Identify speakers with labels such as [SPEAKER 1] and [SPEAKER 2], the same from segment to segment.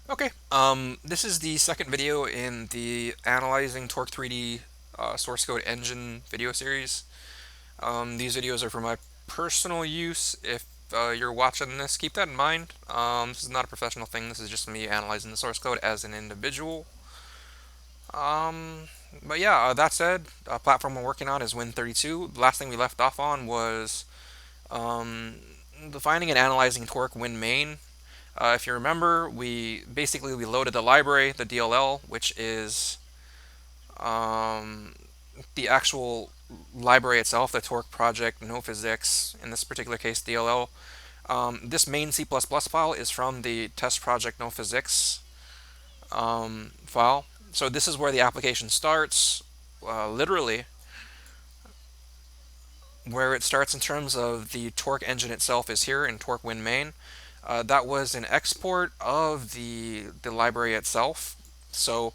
[SPEAKER 1] Okay, this is the second video in the Analyzing Torque 3D source code engine video series. These videos are for my personal use. If you're watching this, keep that in mind. This is not a professional thing. This is just me analyzing the source code as an individual. Um, but yeah, that said, platform we're working on is Win32. The last thing we left off on was um, defining and analyzing torque Win main. If you remember, we loaded the library, the DLL, which is um, the actual library itself, the torque project, no physics, in this particular case DLL. This main C++ file is from the test project no physics file. So this is where the application starts, literally where it starts in terms of the torque engine itself is here in torque win main. That was an export of the library itself. So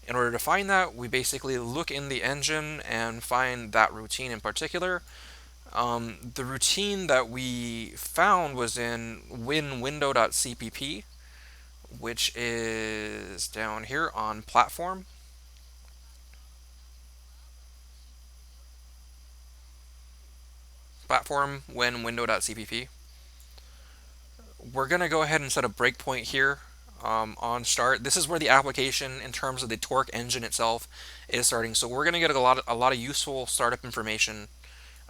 [SPEAKER 1] in order to find that, we basically look in the engine and find that routine in particular. The routine that we found was in winwindow.cpp, which is down here on platform. Platform winwindow.cpp. We're going to go ahead and set a breakpoint here on start. This is where the application, in terms of the torque engine itself, is starting. So we're going to get a lot of useful startup information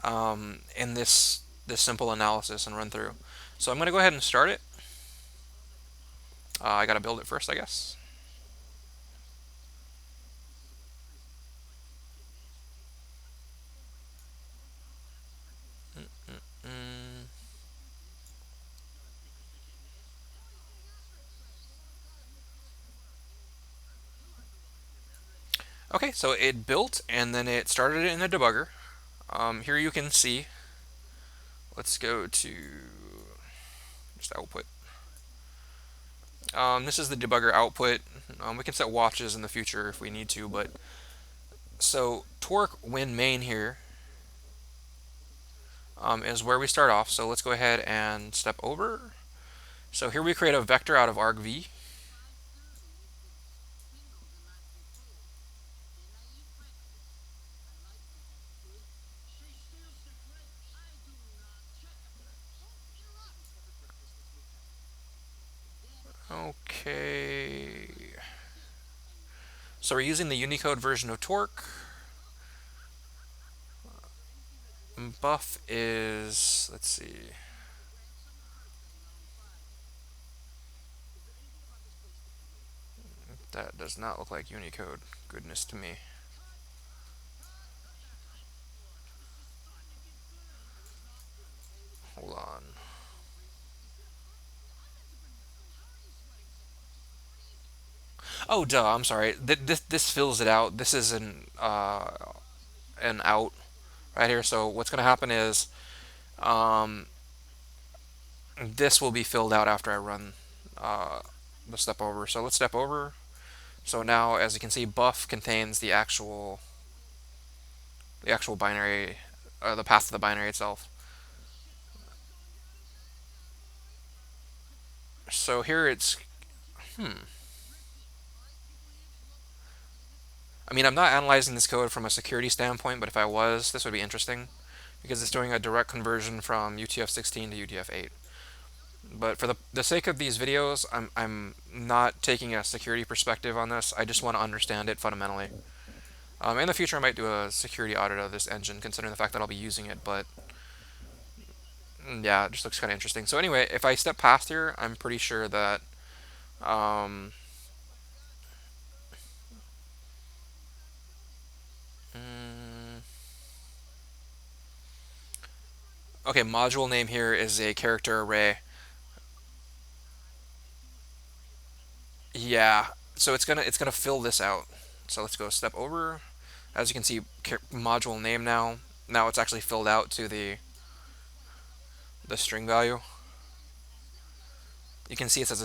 [SPEAKER 1] in this simple analysis and run through. So I'm going to go ahead and start it. I got to build it first, I guess. Mm. Okay, so it built and then it started it in the debugger. Here you can see. Let's go to just output. This is the debugger output. We can set watches in the future if we need to, but so torque win main here is where we start off. So let's go ahead and step over. So here we create a vector out of argv. Okay. So we're using the Unicode version of torque. Buff is, let's see. That does not look like Unicode. Goodness to me. Hold on. Oh, duh. I'm sorry. This fills it out. This is an out right here. So what's going to happen is um, this will be filled out after I run uh, the step over. So let's step over. So now, as you can see, buff contains the actual binary, the path to the binary itself. So here it's, I mean, I'm not analyzing this code from a security standpoint, but if I was, this would be interesting because it's doing a direct conversion from UTF-16 to UTF-8. But for the sake of these videos, I'm not taking a security perspective on this. I just want to understand it fundamentally. In the future, I might do a security audit of this engine, considering the fact that I'll be using it. But yeah, it just looks kind of interesting. So anyway, if I step past here, I'm pretty sure that um, mm, okay, module name here is a character array. Yeah, so it's gonna fill this out. So let's go step over. As you can see, module name now. Now it's actually filled out to the string value. You can see it as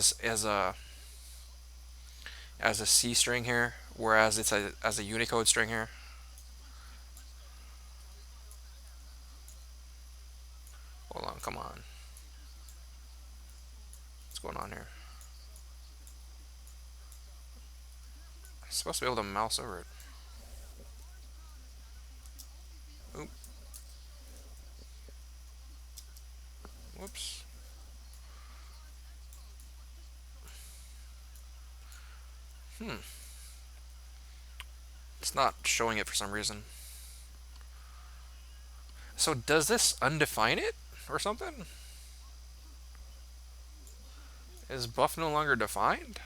[SPEAKER 1] a C string here, whereas it's as a Unicode string here. Hold on, come on. What's going on here? supposed to be able to mouse over it. Oop, whoops. Hmm. It's not showing it for some reason. So does this undefine it or something? Is buff no longer defined?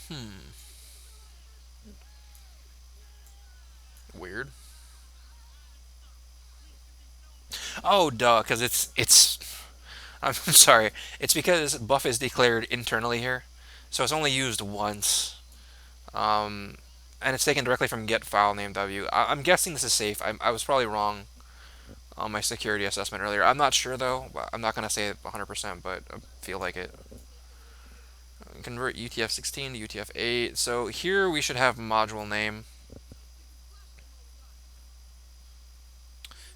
[SPEAKER 1] Hmm. Weird. Oh, duh, because it's. I'm sorry. It's because buff is declared internally here, so it's only used once. Um, and it's taken directly from get file name w. I'm guessing this is safe. I was probably wrong on my security assessment earlier. I'm not sure though. I'm not gonna say it 100%, but I feel like it. Convert UTF-16 to UTF-8. So here we should have module name.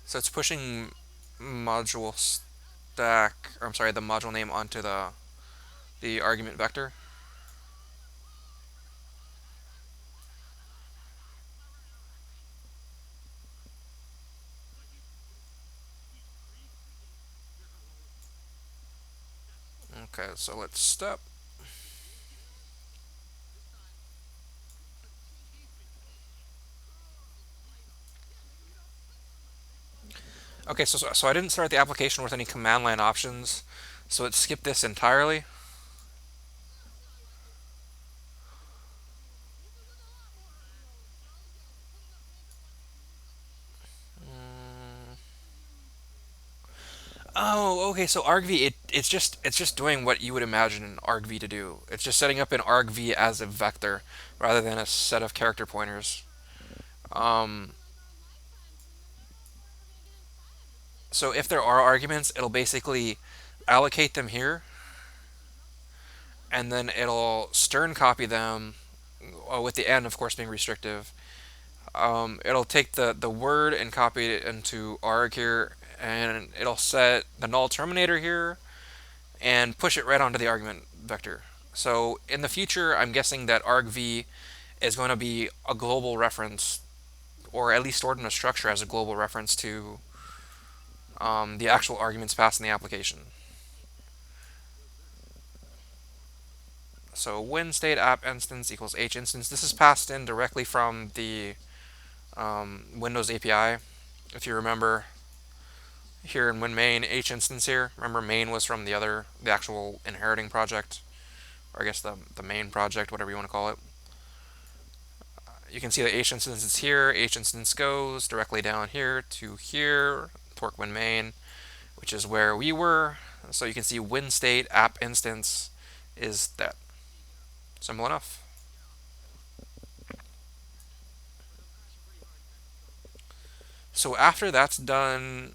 [SPEAKER 1] So it's pushing module stack, or I'm sorry, the module name onto the argument vector. Okay, so let's step. Okay, so I didn't start the application with any command line options, so it skipped this entirely. Mm. Oh, okay. So argv, it's just doing what you would imagine an argv to do. It's just setting up an argv as a vector rather than a set of character pointers. Um, so if there are arguments, it'll basically allocate them here, and then it'll stern copy them, with the n, of course, being restrictive. It'll take the word and copy it into arg here, and it'll set the null terminator here and push it right onto the argument vector. So in the future, I'm guessing that argv is going to be a global reference, or at least stored in a structure as a global reference to the actual arguments passed in the application. So when state app instance equals h instance, this is passed in directly from the Windows API. If you remember, here in WinMain h instance here, remember main was from the actual inheriting project, or I guess the main project, whatever you want to call it. You can see that h instance is here. H instance goes directly down here to here, torque win main, which is where we were. So you can see win state app instance is that. Simple enough. So after that's done,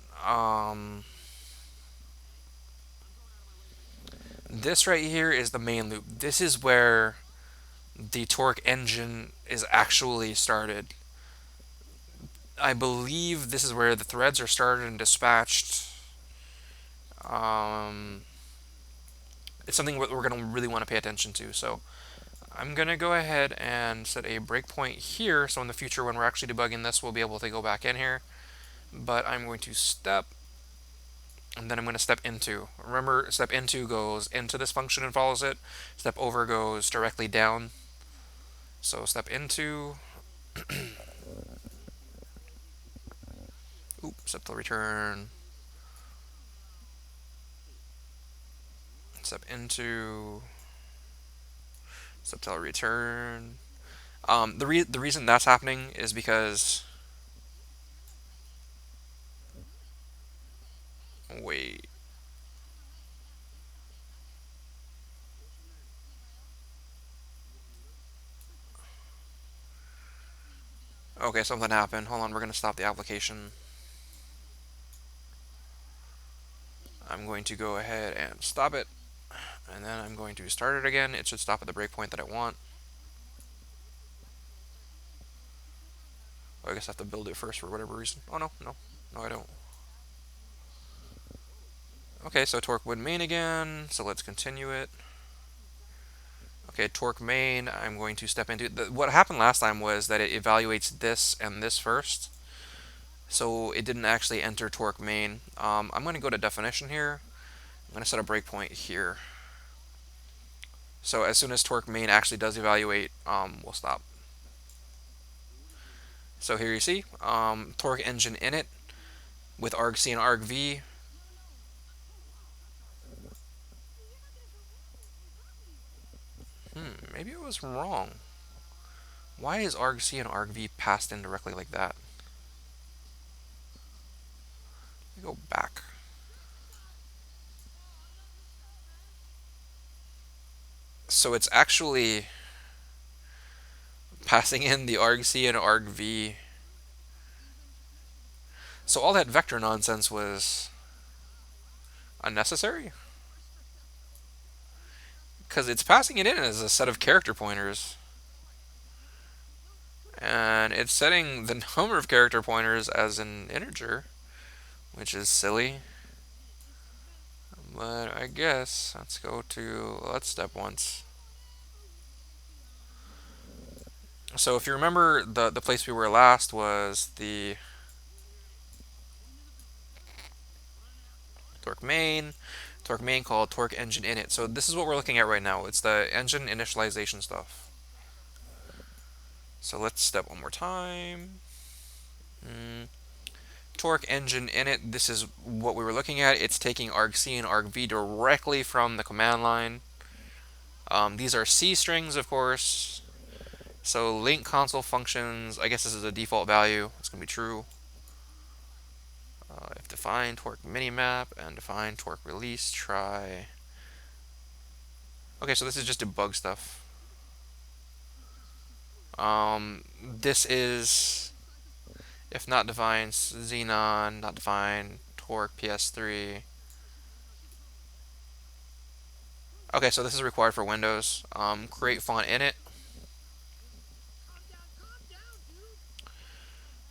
[SPEAKER 1] this right here is the main loop. This is where the torque engine is actually started. I believe this is where the threads are started and dispatched. Um, it's something we're going to really want to pay attention to. So I'm going to go ahead and set a breakpoint here. So in the future, when we're actually debugging this, we'll be able to go back in here. But I'm going to step, and then I'm going to step into. Remember, step into goes into this function and follows it. Step over goes directly down. So step into. Oops, step to return. Step into. Step to return. The reason that's happening is because. Wait. Okay, something happened. Hold on, we're going to stop the application. I'm going to go ahead and stop it, and then I'm going to start it again. It should stop at the breakpoint that I want. I guess I have to build it first for whatever reason. Oh no, no, no, I don't. Okay, so torque would main again. So let's continue it. Okay, torque main. I'm going to step into what happened last time was that it evaluates this and this first. So it didn't actually enter torque main. I'm going to go to definition here. I'm going to set a breakpoint here. So as soon as torque main actually does evaluate, we'll stop. So here you see torque engine init with argc and argv. Maybe I was wrong. Why is argc and argv passed in directly like that? Let me go back. So it's actually passing in the argc and argv. So all that vector nonsense was unnecessary? Because it's passing it in as a set of character pointers. And it's setting the number of character pointers as an integer, which is silly. But I guess let's go to let's step once. So if you remember, the place we were last was the torque main called torque engine init. So this is what we're looking at right now. It's the engine initialization stuff. So let's step one more time. Torque engine init. This is what we were looking at. It's taking argc and argv directly from the command line. These are C strings, of course. So link console functions, I guess this is a default value. It's going to be true. If define torque minimap and define torque release, try. Okay, so this is just debug stuff. This is if not defined xenon, not defined torque ps3. Okay, so this is required for Windows. Create font init.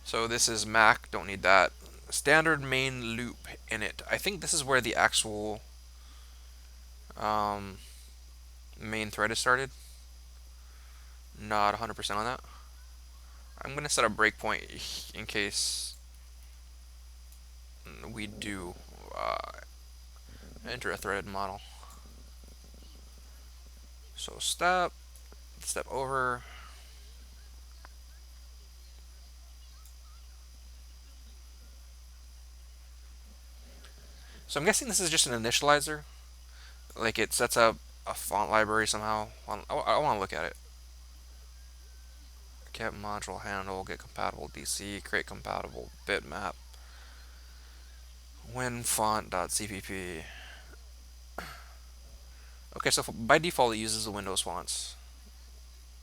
[SPEAKER 1] So this is Mac, don't need that. Standard main loop init. I think this is where the actual main thread is started. Not 100% on that. I'm going to set a breakpoint in case we do enter a threaded model. So step over. So I'm guessing this is just an initializer. Like it sets up a font library somehow. I want to look at it. Get module handle, get compatible DC, create compatible bitmap. WinFont.cpp. Okay, so by default it uses the Windows fonts.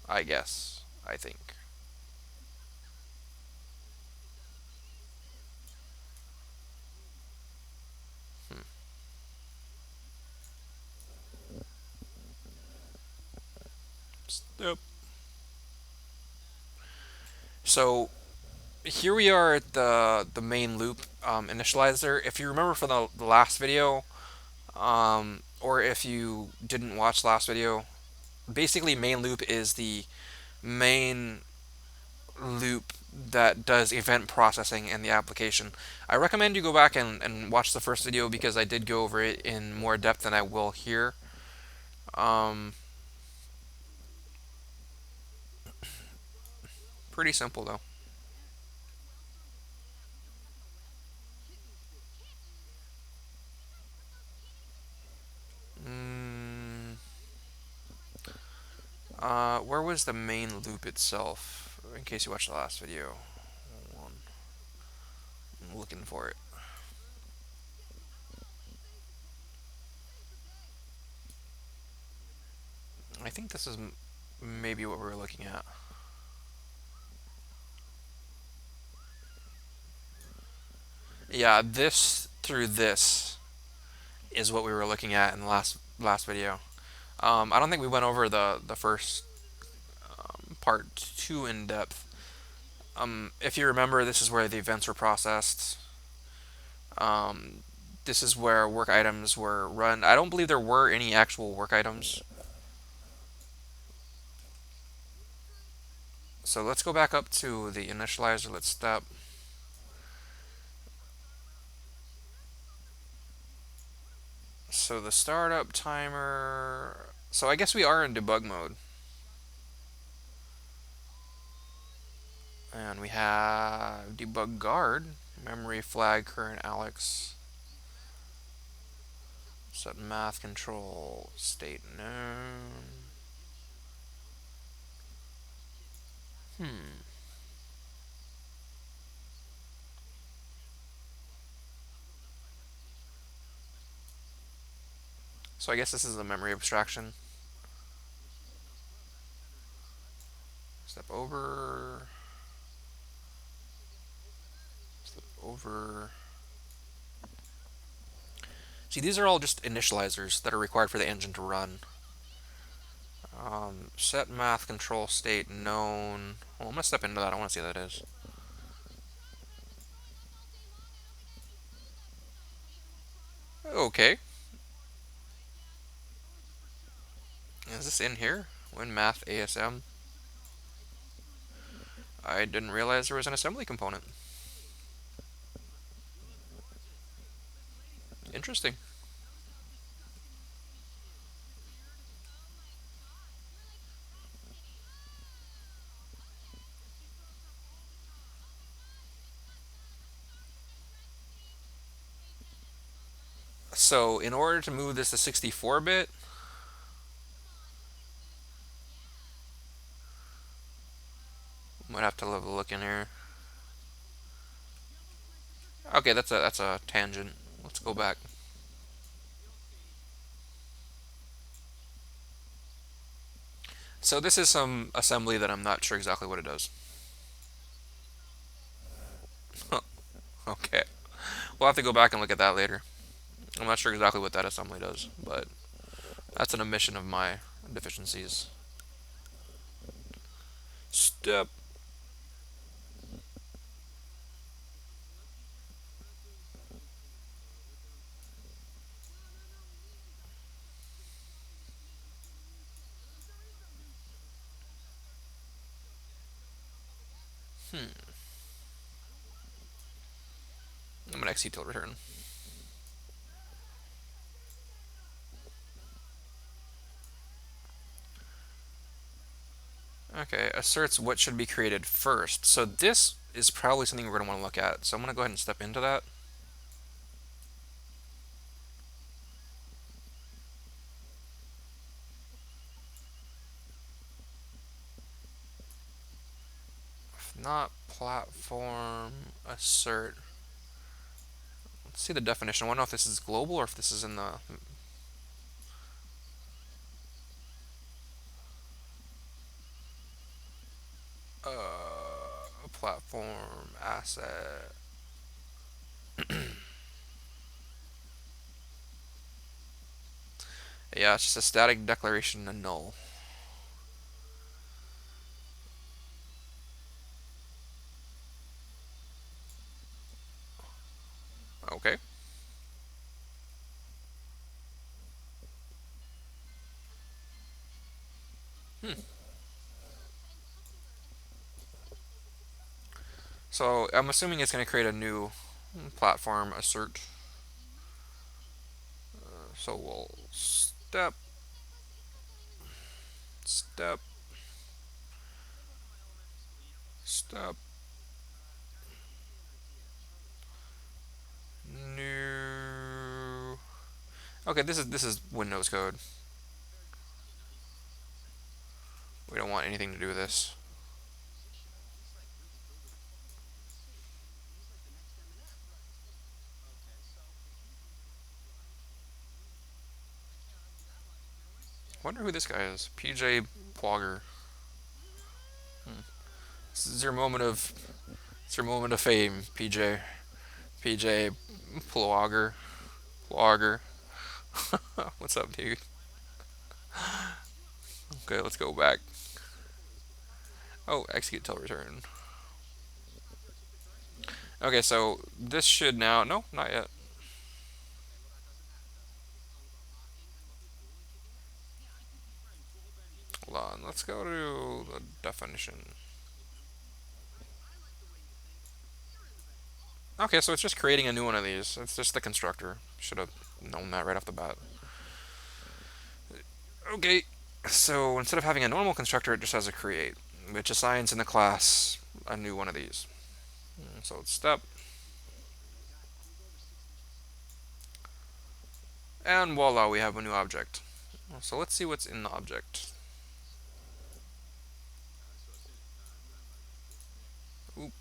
[SPEAKER 1] I guess. I think. Yep. So here we are at the main loop initializer. If you remember from the last video, or if you didn't watch the last video, basically main loop is the main loop that does event processing in the application. I recommend you go back and watch the first video because I did go over it in more depth than I will here. Pretty simple though. Where was the main loop itself? In case you watched the last video. Hold on. I'm looking for it. I think this is maybe what we were looking at. Yeah, this through this is what we were looking at in the last video. I don't think we went over the first part too in depth. If you remember, this is where the events were processed. Um, this is where work items were run. I don't believe there were any actual work items. So let's go back up to the initializer. Let's step. So the startup timer. So I guess we are in debug mode. And we have debug guard, memory flag current Alex, set math control state known. Hmm. So I guess this is the memory abstraction. Step over. Step over. See, these are all just initializers that are required for the engine to run. Set math control state known. Well, I'm gonna step into that. I want to see what that is. Okay. Is this in here? When math ASM? I didn't realize there was an assembly component. Interesting. So in order to move this to 64-bit, might have to have a look in here. Okay, that's a tangent. Let's go back. So this is some assembly that I'm not sure exactly what it does. Okay, we'll have to go back and look at that later. I'm not sure exactly what that assembly does, but that's an omission of my deficiencies. Step. Hmm. I'm gonna execute till return. Okay, asserts what should be created first. So this is probably something we're gonna want to look at. So I'm gonna go ahead and step into that. If not platform assert. Let's see the definition. I want to know if this is global or if this is in the platform asset. Yeah, it's just a static declaration and null. Okay. Hmm. So I'm assuming it's going to create a new platform assert. So we'll step, step, new. Okay, this is Windows code. We don't want anything to do with this. Wonder who this guy is. PJ Plogger. Hmm. This is your moment of. It's your moment of fame, PJ. PJ Plogger. Plogger. What's up, dude? Okay, let's go back. Oh, execute till return. Okay, so this should now, no, not yet. Hold on, let's go to the definition. Okay, so it's just creating a new one of these. It's just the constructor. Should have known that right off the bat. Okay, so instead of having a normal constructor, it just has a create, which assigns in the class a new one of these. So it's step, and voila, we have a new object. So let's see what's in the object. Oop,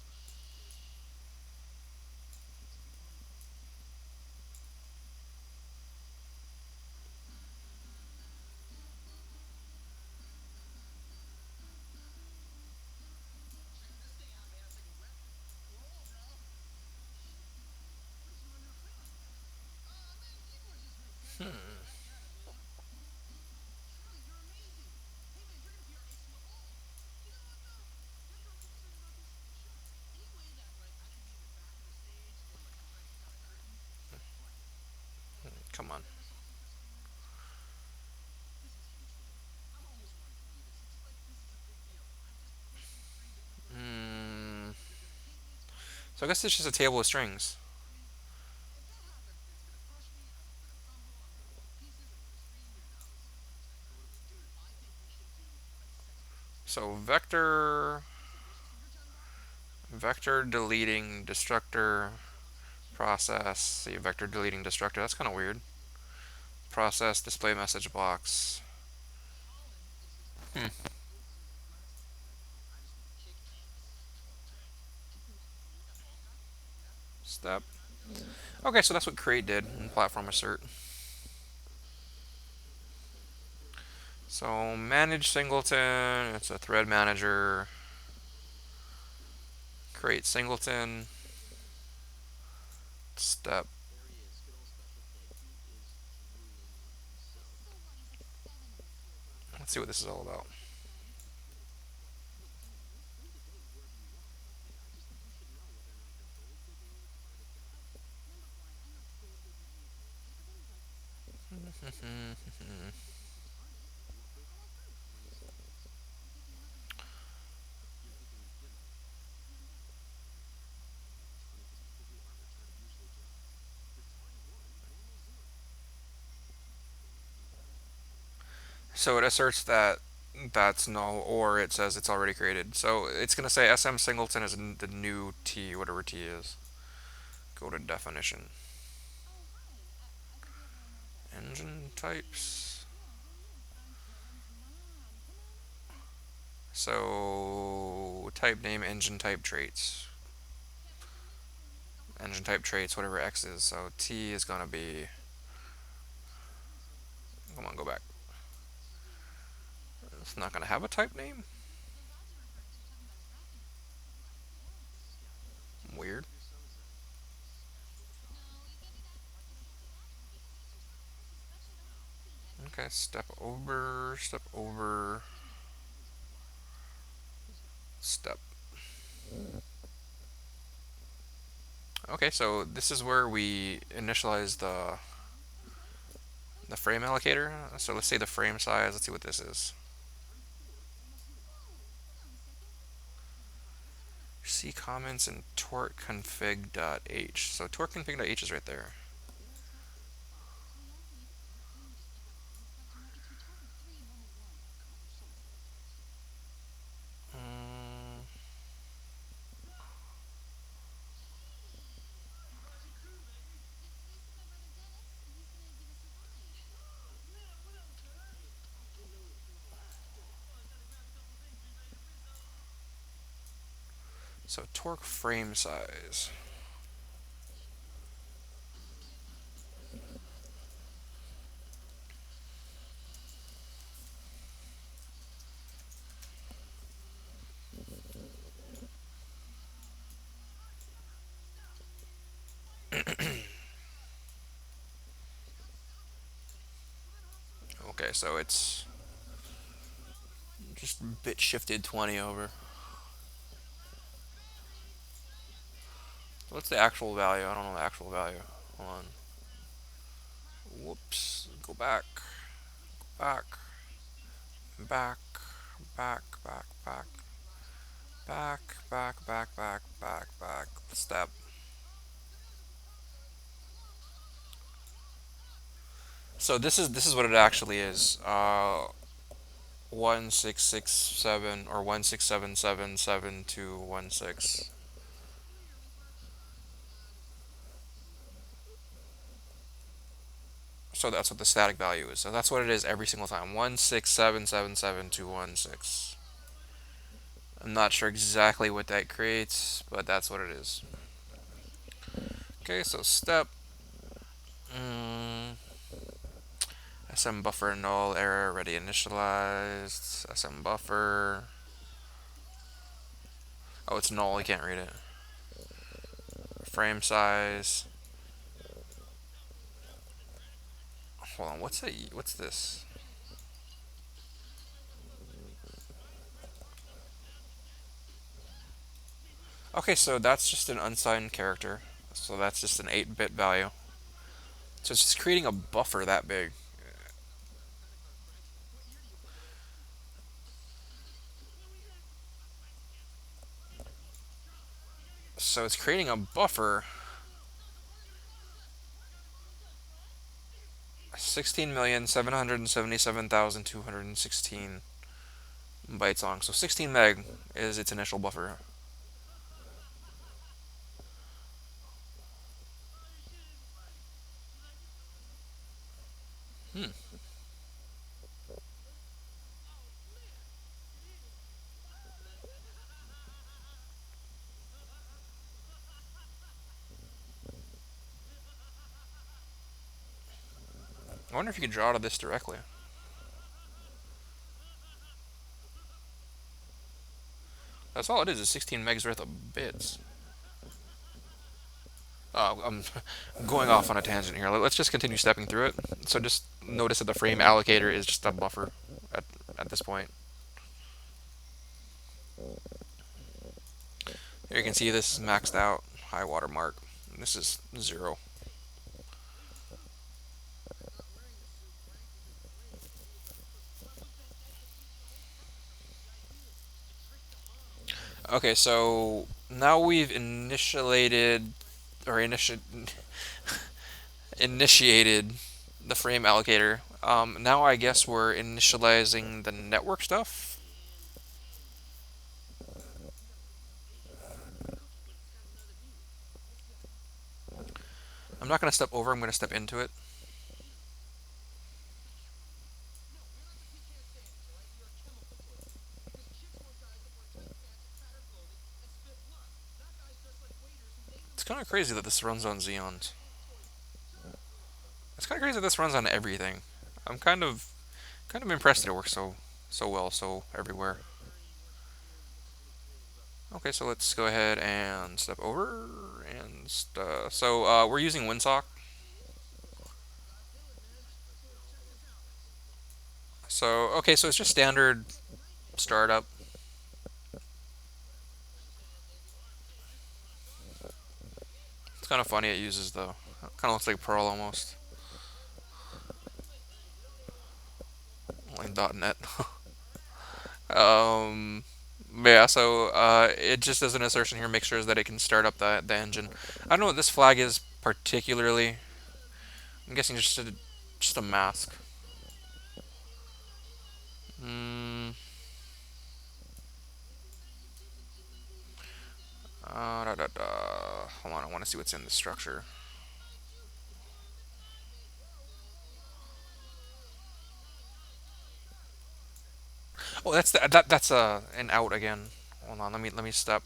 [SPEAKER 1] come on. Hmm. So I guess it's just a table of strings. So vector deleting destructor process. See, vector deleting destructor. That's kind of weird. Process display message box. Hmm. Step. Okay, so that's what create did in platform assert. So manage singleton. It's a thread manager. Create singleton. Step. Let's see what this is all about. So it asserts that that's null, or it says it's already created. So it's going to say SM singleton is the new T, whatever T is. Go to definition. Engine types. So type name, engine type traits. Engine type traits, whatever X is. So T is going to be. Come on, go back. It's not going to have a type name? Weird. Okay, step over, step. Okay, so this is where we initialize the frame allocator. So let's say the frame size. Let's see what this is. See comments in torque config.h. So torque config.h is right there. Mm, so torque frame size. Okay, so it's just bit shifted 20 over. What's the actual value? I don't know the actual value. Hold on. Whoops. Go back. Back. Back. Back. Back. Back. Back. Back. Back. Back. Back. Back. Step. So this is what it actually is. 1667 or 167777216. So that's what the static value is. So that's what it is every single time. 167777216. I'm not sure exactly what that creates, but that's what it is. Okay, so step. Mm, SM buffer null error already initialized. SM buffer. Oh, it's null. You can't read it. Frame size. Hold on. What's this? Okay, so that's just an unsigned character. So that's just an 8-bit value. So it's just creating a buffer that big. So it's creating a buffer 16,777,216 bytes long. So 16 meg is its initial buffer. Hmm. I wonder if you could draw to this directly. That's all it is 16 megs worth of bits. I'm going off on a tangent here. Let's just continue stepping through it. So just notice that the frame allocator is just a buffer at, at this point. Here you can see this is maxed out, high water mark. This is 0. Okay, so now we've initiated the frame allocator. Now I guess we're initializing the network stuff. I'm not going to step over, I'm going to step into it. It's kind of crazy that this runs on Xeons. It's kind of crazy that this runs on everything. I'm kind of impressed that it works so well, so everywhere. Okay, so let's go ahead and step over and we're using WinSock. So okay, so it's just standard startup. It's kind of funny it uses though. Kind of looks like Perl almost, like .NET. um, yeah, so it just does an assertion here, make sure that it can start up the engine. I don't know what this flag is particularly. I'm guessing just a mask. Mm, da, da, da. Hold on, I want to see what's in the structure. Oh, that's an out again. Hold on, let me step.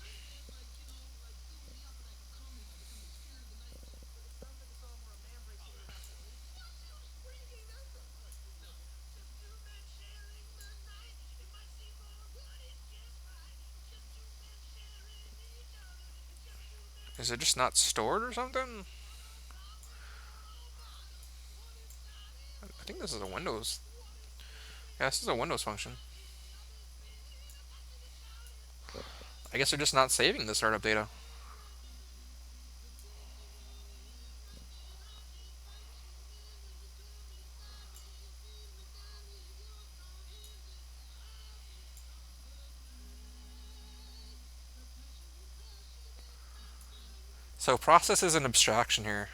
[SPEAKER 1] Is it just not stored or something? I think this is a Windows. Yeah, this is a Windows function. I guess they're just not saving the startup data. So process is an abstraction here.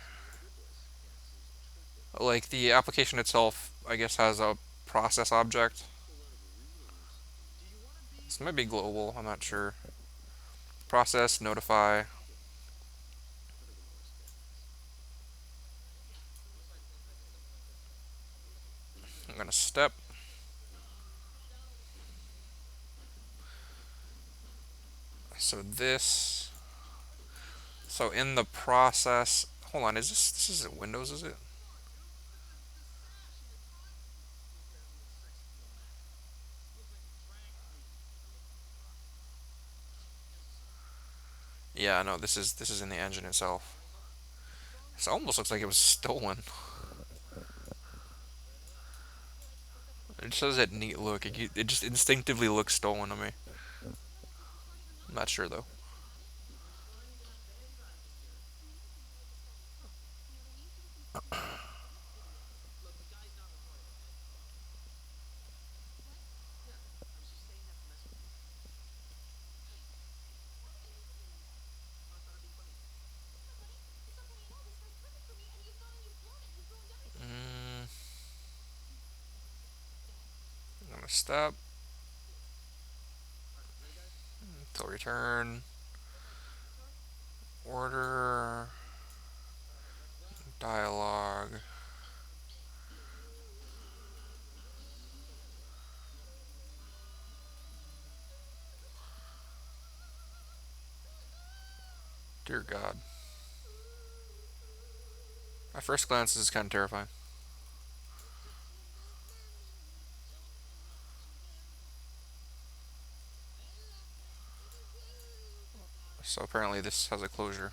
[SPEAKER 1] Like the application itself, I guess, has a process object. This might be global, I'm not sure. Process, notify. I'm gonna step. So this. So in the process. Hold on, is this is it Windows, is it? Yeah, no, this is in the engine itself. This almost looks like it was stolen. It just has that neat look. It just instinctively looks stolen to me. I'm not sure though. Mm, I'm gonna stop. Till return. Order. Dialog. Dear God. At first glance, this is kind of terrifying. So apparently this has a closure.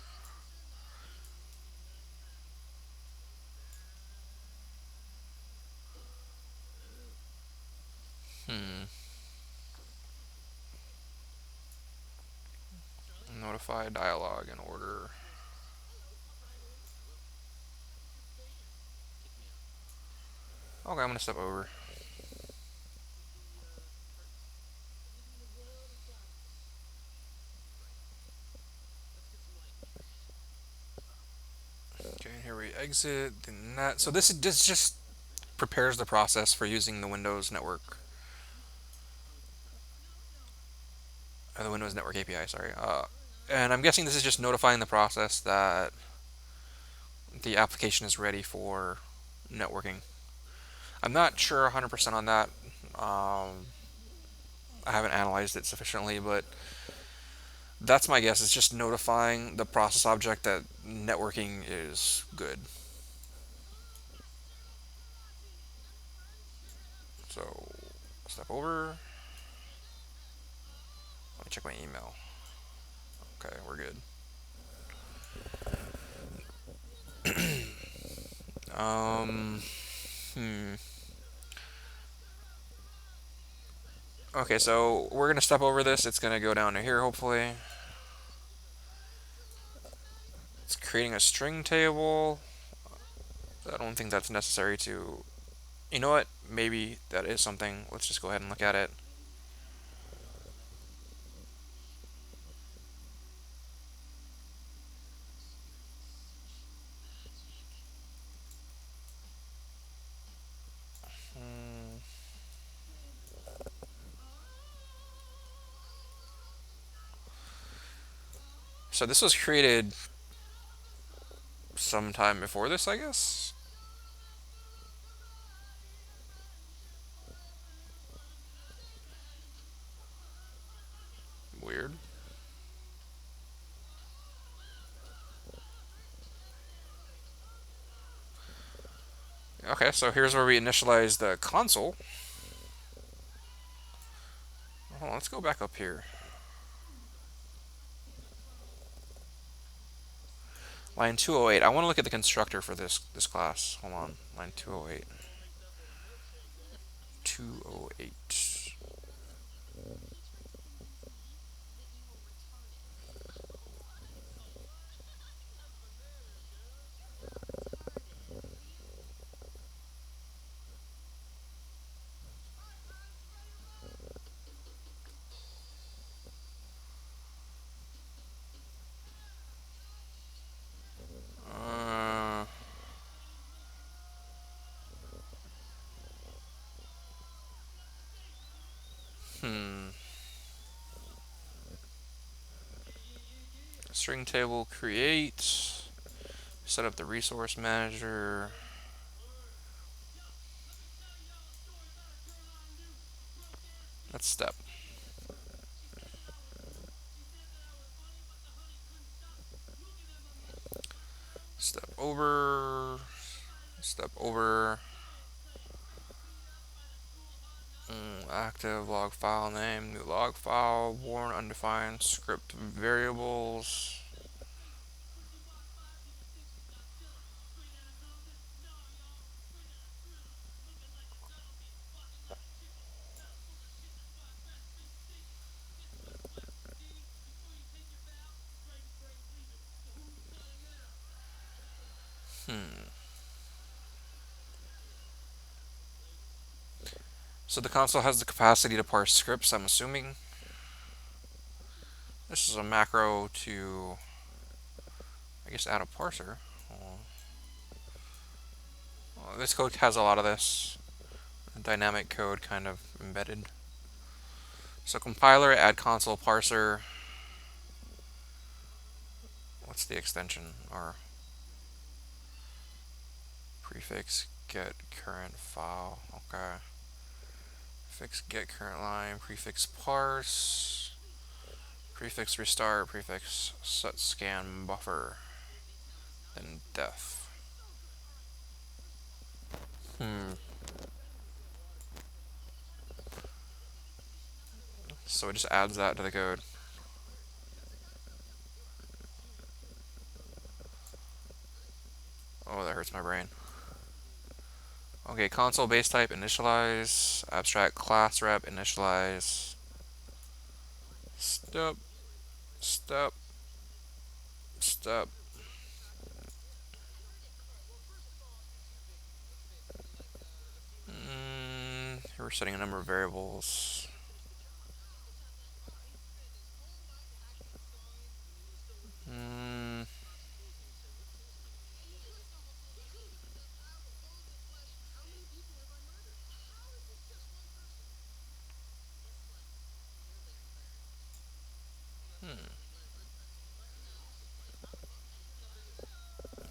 [SPEAKER 1] Hmm. Notify dialog and order. Okay, I'm gonna step over. Okay, here we exit. Then that. So this just prepares the process for using the Windows network, or the Windows Network API. Sorry. And I'm guessing this is just notifying the process that the application is ready for networking. I'm not sure 100% on that. I haven't analyzed it sufficiently, but that's my guess. It's just notifying the process object that networking is good. So step over. Let me check my email. Okay, we're good. Um, hmm. Okay, so we're gonna step over this. It's gonna go down to here, hopefully. It's creating a string table. I don't think that's necessary to. You know what? Maybe that is something. Let's just go ahead and look at it. Hmm. So this was created sometime before this, I guess. Weird. Okay, so here's where we initialize the console. Hold on, let's go back up here. Line 208. I want to look at the constructor for this class. Hold on. Line 208. 208. Hmm. String table create. Set up the resource manager. That's step. Step over. Step over. Active log file name. New log file. Warn undefined script variables. Hmm. So the console has the capacity to parse scripts, I'm assuming. This is a macro to, I guess, add a parser. Well, this code has a lot of this dynamic code kind of embedded. So compiler, add console parser. What's the extension? Or prefix get current file. Okay. Prefix get current line. Prefix parse. Prefix restart. Prefix set scan buffer. Then def. Hmm. So it just adds that to the code. Oh, that hurts my brain. Okay, console base type initialize. Abstract class rep initialize. Step. Step. Step. Here we're setting a number of variables. Mm, hmm.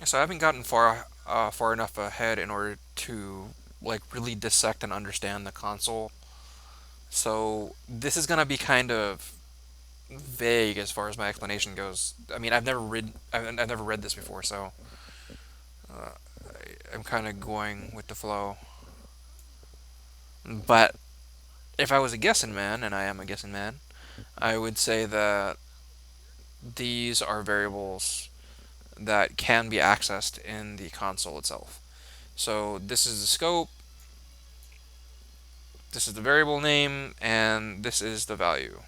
[SPEAKER 1] So I haven't gotten far enough ahead in order to like really dissect and understand the console. So this is gonna be kind of vague as far as my explanation goes. I mean, I've never read this before, so uh, I'm kind of going with the flow. But if I was a guessing man, and I am a guessing man, I would say that these are variables that can be accessed in the console itself. So this is the scope, this is the variable name, and this is the value.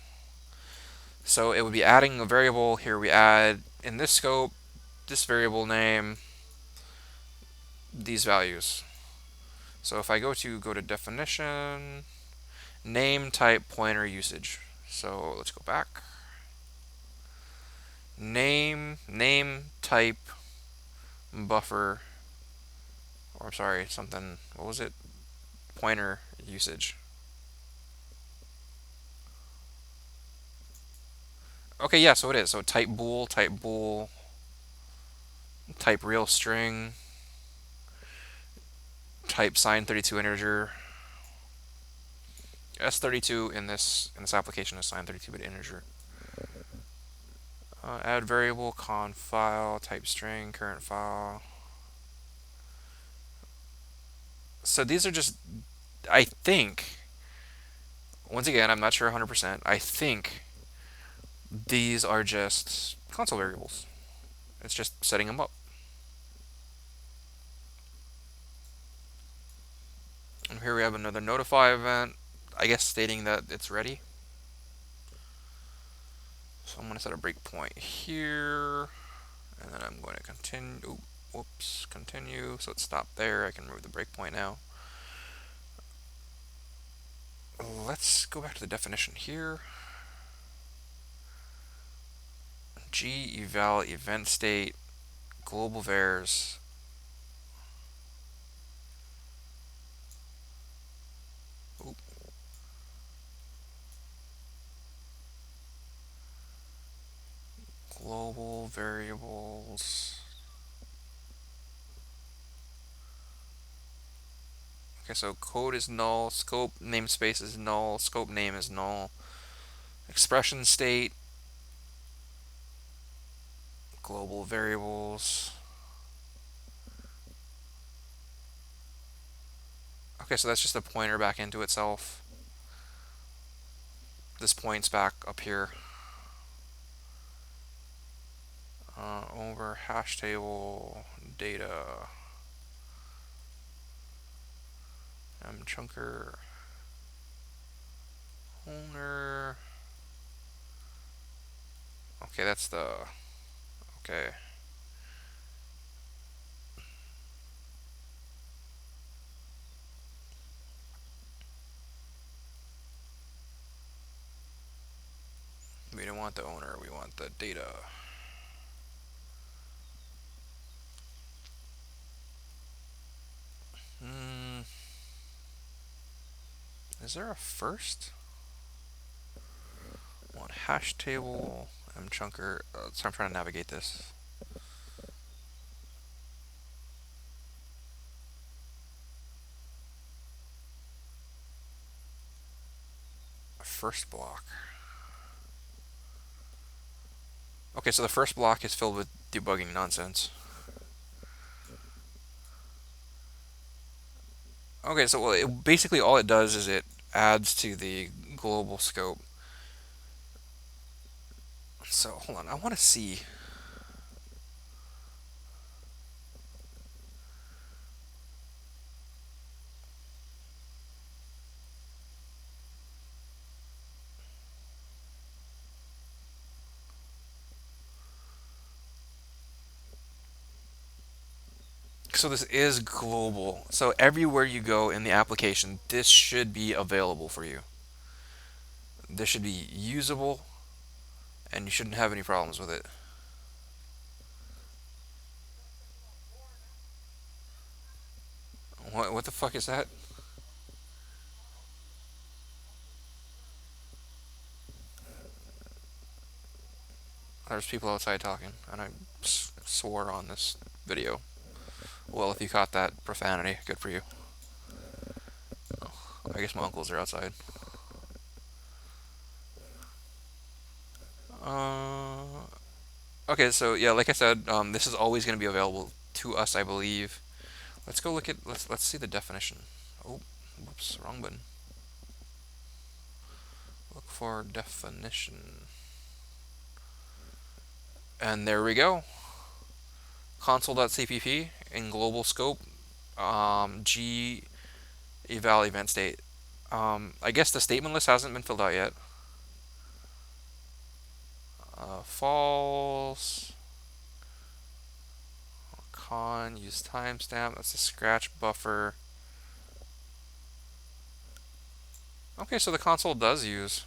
[SPEAKER 1] So it would be adding a variable. Here we add, in this scope, this variable name, these values. So if I go to definition, name type pointer usage. So let's go back. Name type buffer, or I'm sorry, something, what was it? Pointer usage. Okay, yeah, so it is. So type bool, type real string, type sign32 integer. S32 in this application is sign32-bit integer. Add variable, conf file, type string, current file. So these are just, I think, once again, I'm not sure 100%. I think these are just console variables. It's just setting them up. And here we have another notify event, I guess stating that it's ready. So I'm going to set a breakpoint here, and then I'm going to continue. Oh, whoops, continue. So it stopped there. I can remove the breakpoint now. Let's go back to the definition here. G eval event state global vars. Oop. Okay, so code is null, scope namespace is null, scope name is null, expression state, global variables. Okay, so that's just a pointer back into itself. This points back up here. Over hash table data chunker owner. Okay, that's the okay. We don't want the owner, we want the data. Hmm. Is there a first? Want hash table chunker. So I'm trying to navigate this. First block. Okay, so the first block is filled with debugging nonsense. Okay, so well, basically all it does is it adds to the global scope. So hold on, I want to see. So this is global. So everywhere you go in the application, this should be available for you. This should be usable, and you shouldn't have any problems with it. What the fuck is that? There's people outside talking, and I swore on this video. Well, if you caught that profanity, good for you. I guess my uncles are outside. Uh, okay, so yeah, like I said, this is always going to be available to us, I believe. Let's go look at let's see the definition. Oh, whoops, wrong button. Look for definition, and there we go. Console.cpp in global scope, G eval event state. I guess the statement list hasn't been filled out yet. False. Con use timestamp. That's a scratch buffer. Okay, so the console does use.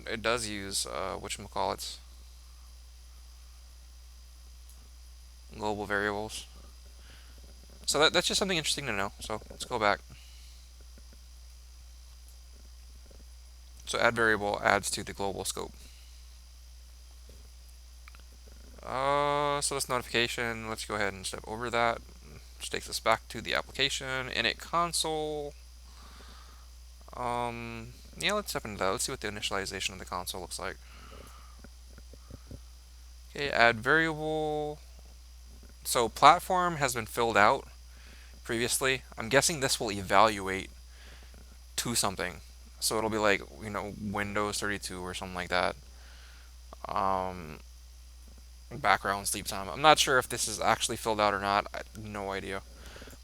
[SPEAKER 1] It does use whatchamacallits, global variables. So that's just something interesting to know. So let's go back. So add variable adds to the global scope. So this notification, let's go ahead and step over that. Which takes us back to the application, init console. Yeah, let's step into that. Let's see what the initialization of the console looks like. Okay, add variable. So platform has been filled out previously. I'm guessing this will evaluate to something. So it'll be like, Windows 32 or something like that. Background sleep time. I'm not sure if this is actually filled out or not. I have no idea.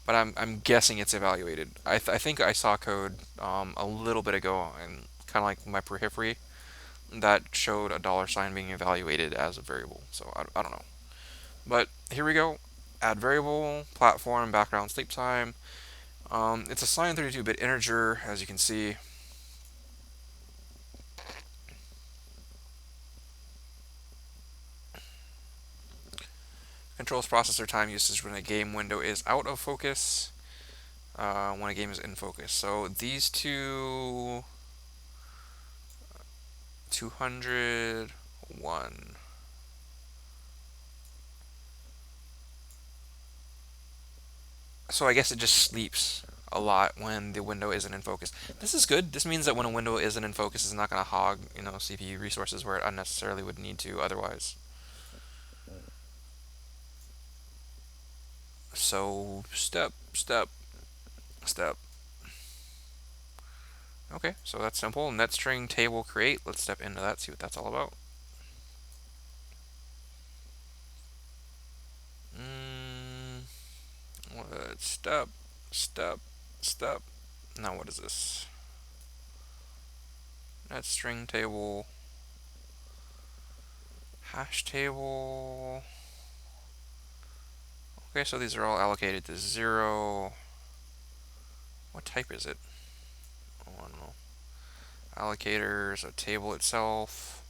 [SPEAKER 1] But I'm guessing it's evaluated. I think I saw code a little bit ago, and kind of like my periphery, that showed a $sign being evaluated as a variable. So I don't know. But here we go. Add variable, platform, background sleep time. It's assigned 32-bit integer, as you can see. Controls processor time usage when a game window is out of focus, when a game is in focus. So these two, 201. So I guess it just sleeps a lot when the window isn't in focus. This is good. This means that when a window isn't in focus, it's not going to hog, CPU resources where it unnecessarily would need to otherwise. So step, step, step. Okay, so that's simple. Net string table create. Let's step into that, see what that's all about. Mm, step, step, step. Now what is this? Net string table, hash table. Okay, so these are all allocated to 0. What type is it? Oh, I don't know. Allocators, a table itself,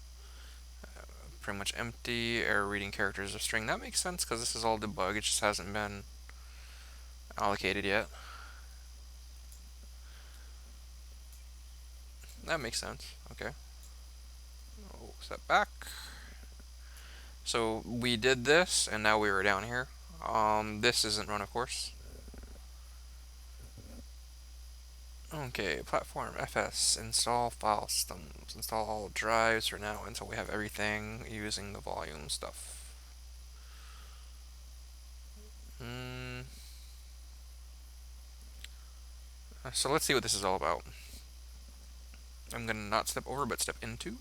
[SPEAKER 1] pretty much empty, error reading characters of string. That makes sense because this is all debug, it just hasn't been allocated yet. That makes sense, okay. Oh, step back. So we did this, and now we were down here. This isn't run, of course. Okay, platform fs, install file systems, install all drives for now until we have everything using the volume stuff. Mm. So let's see what this is all about. I'm gonna not step over, but step into.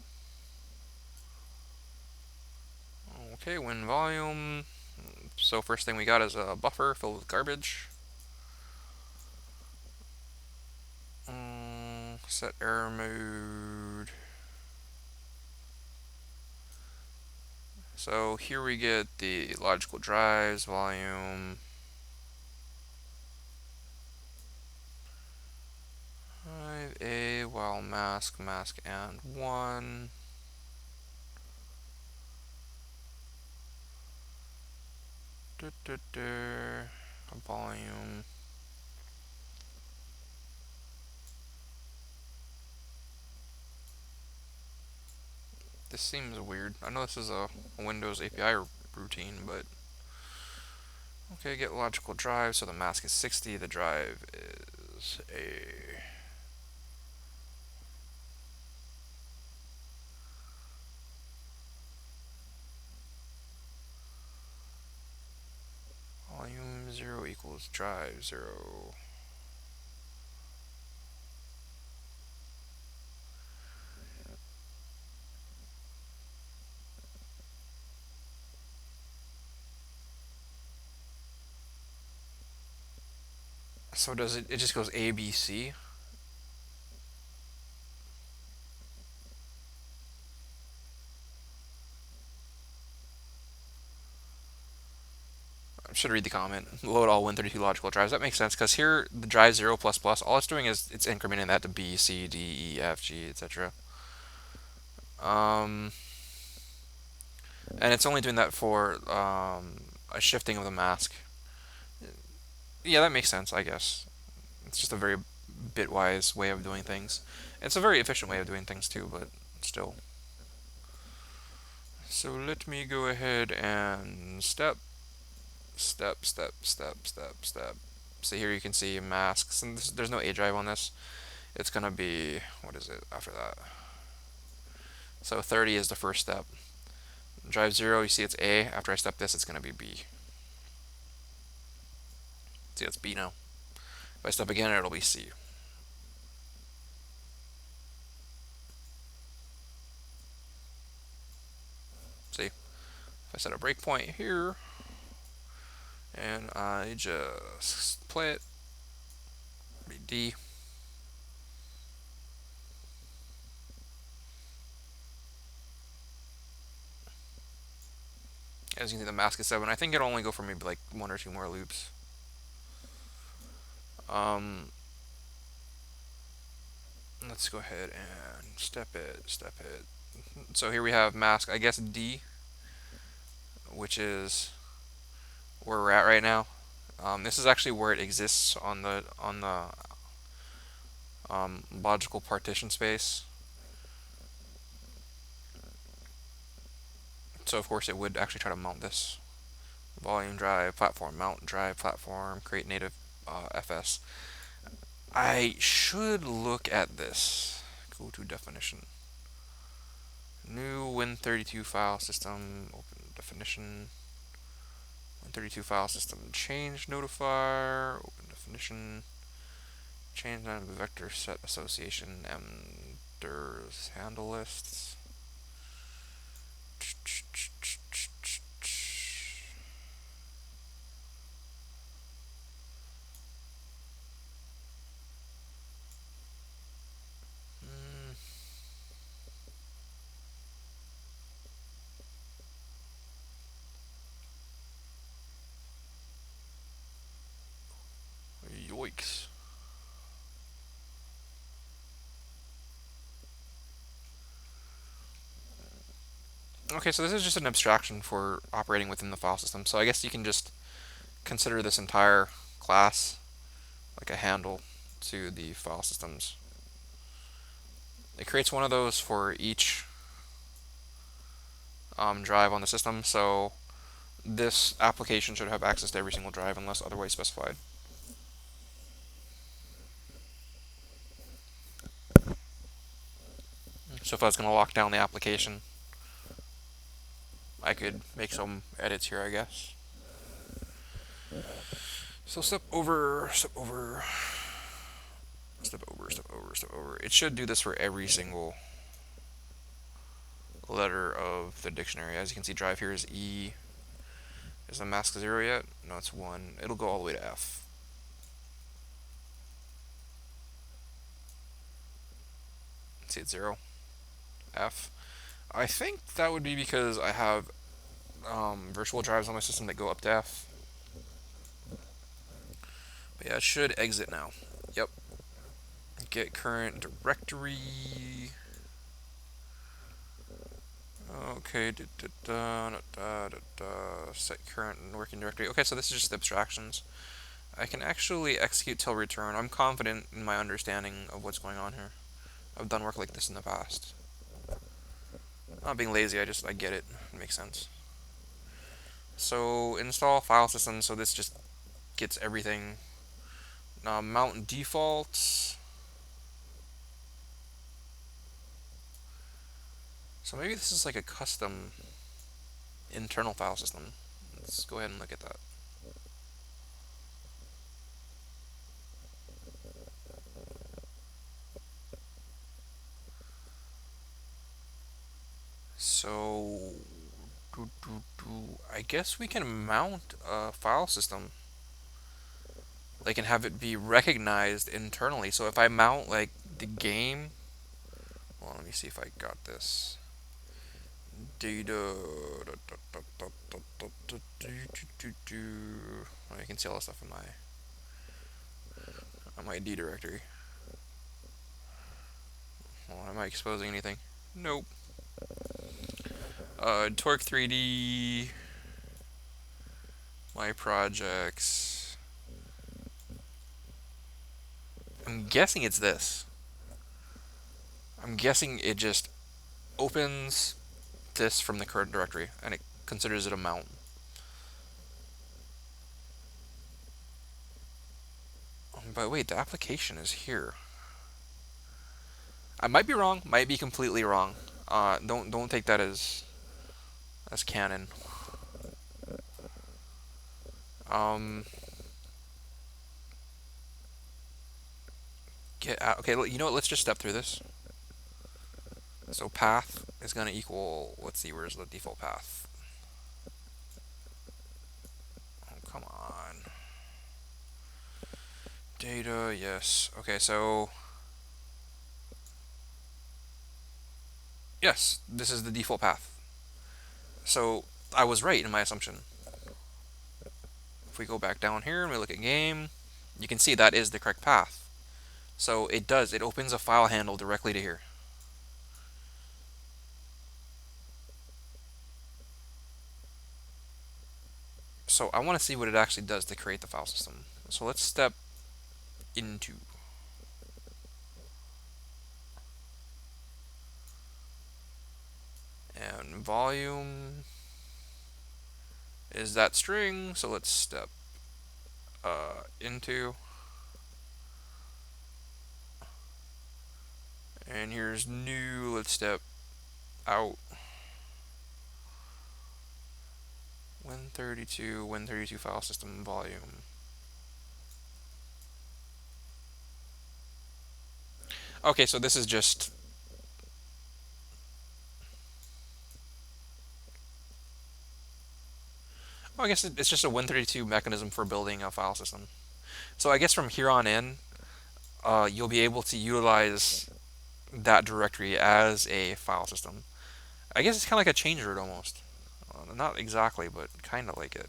[SPEAKER 1] Okay, win volume. So first thing we got is a buffer filled with garbage. Set error mode. So here we get the logical drives, volume. 5A while mask, and 1. Volume. This seems weird. I know this is a Windows API routine, but okay, get logical drive. So the mask is 60. The drive is a volume 0 equals drive 0. So does it? It just goes A, B, C. I should read the comment. Load all Win32 logical drives. That makes sense because here the drive 0 plus plus, all it's doing is it's incrementing that to B, C, D, E, F, G, etc. Um, and it's only doing that for a shifting of the mask. Yeah, that makes sense, I guess. It's just a very bitwise way of doing things. It's a very efficient way of doing things too, but still. So let me go ahead and step, step, step, step, step, step. So here you can see masks, and there's no A drive on this. It's gonna be, what is it after that? So 30 is the first step. Drive 0, you see it's A. After I step this, it's gonna be B. See, it's B now. If I step again, it'll be C. See, if I set a breakpoint here, and I just play it, be D. As you can see, the mask is 7. I think it'll only go for maybe like 1 or 2 more loops. Let's go ahead and step it, step it. So here we have mask, I guess D, which is where we're at right now. This is actually where it exists on the logical partition space. So of course it would actually try to mount this. Volume drive, platform, mount drive, platform, create native fs. I should look at this. Go to definition. New Win32 file system. Open definition. Win32 file system. Change notifier. Open definition. Change on vector set association. There's handle lists. Yoicks. Okay, so this is just an abstraction for operating within the file system. So I guess you can just consider this entire class like a handle to the file systems. It creates one of those for each drive on the system, so this application should have access to every single drive unless otherwise specified. So if I was going to lock down the application, I could make some edits here, I guess. So step over, step over, step over, step over, step over. It should do this for every single letter of the dictionary. As you can see, drive here is E. Is the mask 0 yet? No, it's 1. It'll go all the way to F. See, it's 0. F. I think that would be because I have virtual drives on my system that go up to F. But yeah, it should exit now. Yep. Get current directory. Okay, set current working directory. Okay, so this is just abstractions. I can actually execute till return. I'm confident in my understanding of what's going on here. I've done work like this in the past. I'm not being lazy, I get it. It makes sense. So install file system, so this just gets everything. Mount defaults. So maybe this is like a custom internal file system. Let's go ahead and look at that. So, I guess we can mount a file system. They can have it be recognized internally. So if I mount like the game, well, let me see if I got this. Data. I can see all that stuff in my D directory. Well, am I exposing anything? Nope. Torque 3D. My projects. I'm guessing it's this. I'm guessing it just opens this from the current directory and it considers it a mount. But wait, the application is here. I might be wrong, might be completely wrong. Don't take that as canon. Get out. Okay, you know what? Let's just step through this. So path is going to equal, let's see, where's the default path? Oh, come on. Data, yes. Okay, so yes, this is the default path. So I was right in my assumption. If we go back down here and we look at game, you can see that is the correct path. So it opens a file handle directly to here. So I want to see what it actually does to create the file system. So let's step into. And volume is that string, so let's step into, and here's new. Let's step out. Win32 file system volume. Okay, so this is just. Well, I guess it's just a Win32 mechanism for building a file system. So I guess from here on in, you'll be able to utilize that directory as a file system. I guess it's kind of like a change root almost. Not exactly, but kind of like it.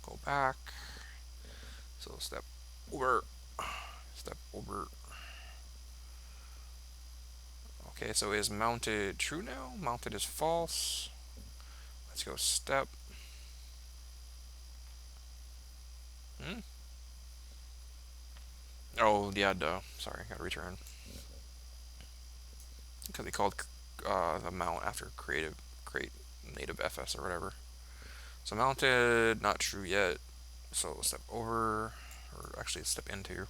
[SPEAKER 1] Go back. So step over. Okay, so is mounted true now? Mounted is false. Let's go step. Hmm? Oh, yeah, duh. Sorry, gotta return. Because they called the mount after create native fs or whatever. So mounted, not true yet. So step over, or actually step into.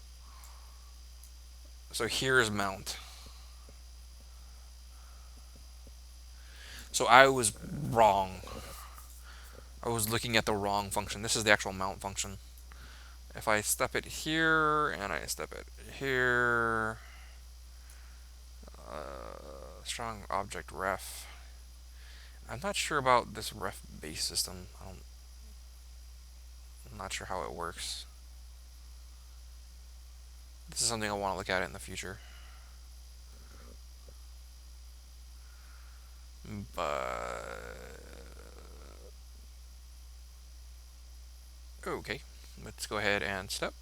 [SPEAKER 1] So here's mount. So I was wrong. I was looking at the wrong function. This is the actual mount function. If I step it here and I step it here, strong object ref. I'm not sure about this ref base system. I'm not sure how it works. This is something I want to look at in the future. But okay, let's go ahead and step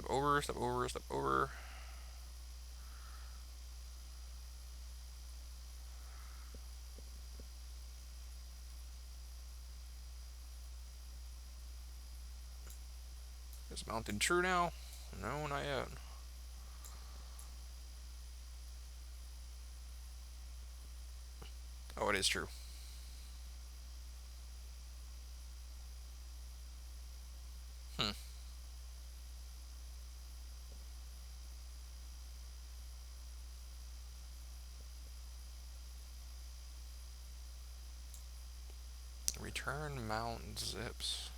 [SPEAKER 1] over, step over, step over. Is mounted true now? No, not yet. Oh, it is true. Hmm. Return mount zips.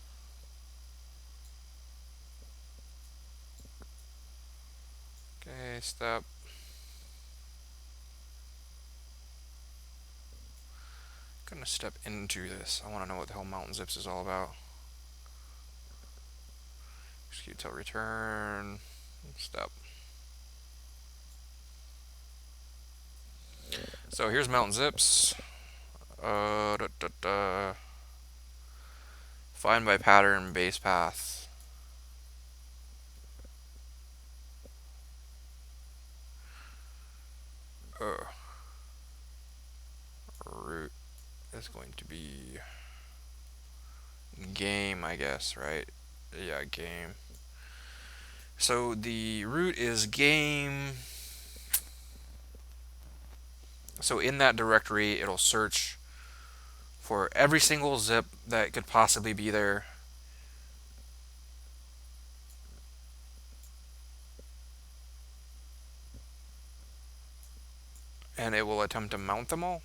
[SPEAKER 1] Okay, step. Gonna step into this. I want to know what the hell mount zips is all about. Execute till return. Step. So here's mount zips. Da, da, da. Find by pattern base path. Root is going to be game, I guess, right? Yeah, game. So the root is game. So in that directory, it'll search for every single zip that could possibly be there. And it will attempt to mount them all.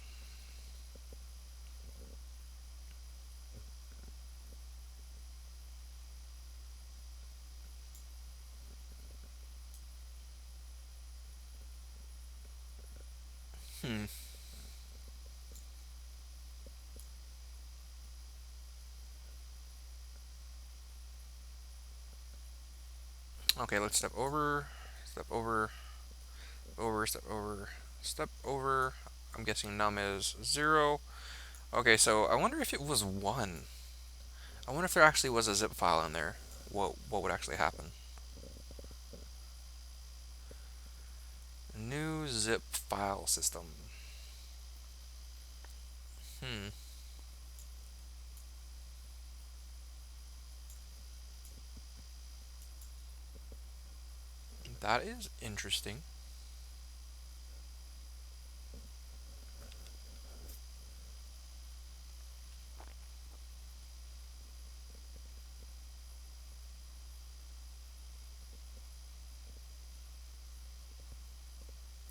[SPEAKER 1] Hmm. Okay, let's step over, step over, over, step over, step over. I'm guessing num is 0. Okay, so I wonder if it was 1. I wonder if there actually was a zip file in there. What would actually happen? New zip file system. Hmm. That is interesting.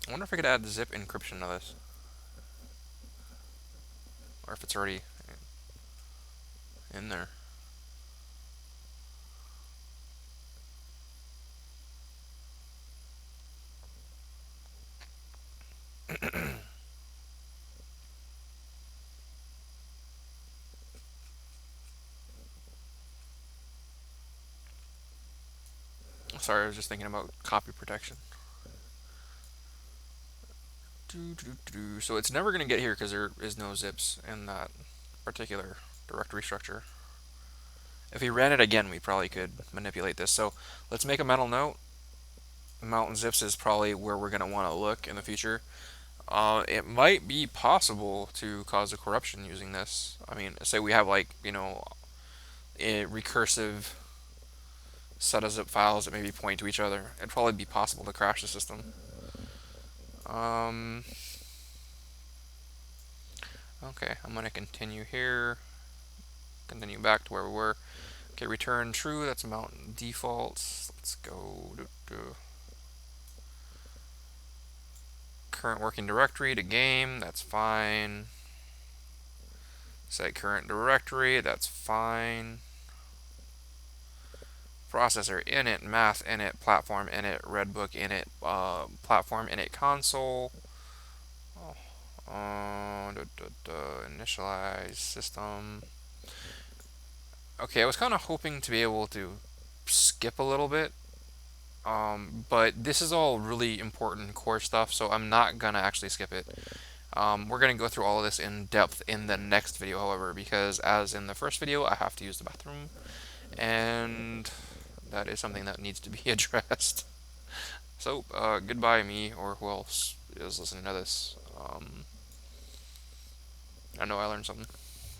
[SPEAKER 1] I wonder if I could add zip encryption to this, or if it's already in there. Sorry, I was just thinking about copy protection. So it's never going to get here because there is no zips in that particular directory structure. If we ran it again, we probably could manipulate this. So let's make a mental note. Mountain zips is probably where we're going to want to look in the future. It might be possible to cause a corruption using this. I mean, say we have like, a recursive set of zip files that maybe point to each other. It'd probably be possible to crash the system. Um, okay, I'm going to continue here. Continue back to where we were. Okay, return true. That's mountain defaults. Let's go to current working directory to game. That's fine. Set current directory. That's fine. Processor init, math init, platform init, redbook init, platform init console. Initialize system. Okay, I was kind of hoping to be able to skip a little bit, but this is all really important core stuff, so I'm not gonna actually skip it. We're gonna go through all of this in depth in the next video, however, because as in the first video, I have to use the bathroom, and that is something that needs to be addressed. So, goodbye me, or who else is listening to this. I know I learned something.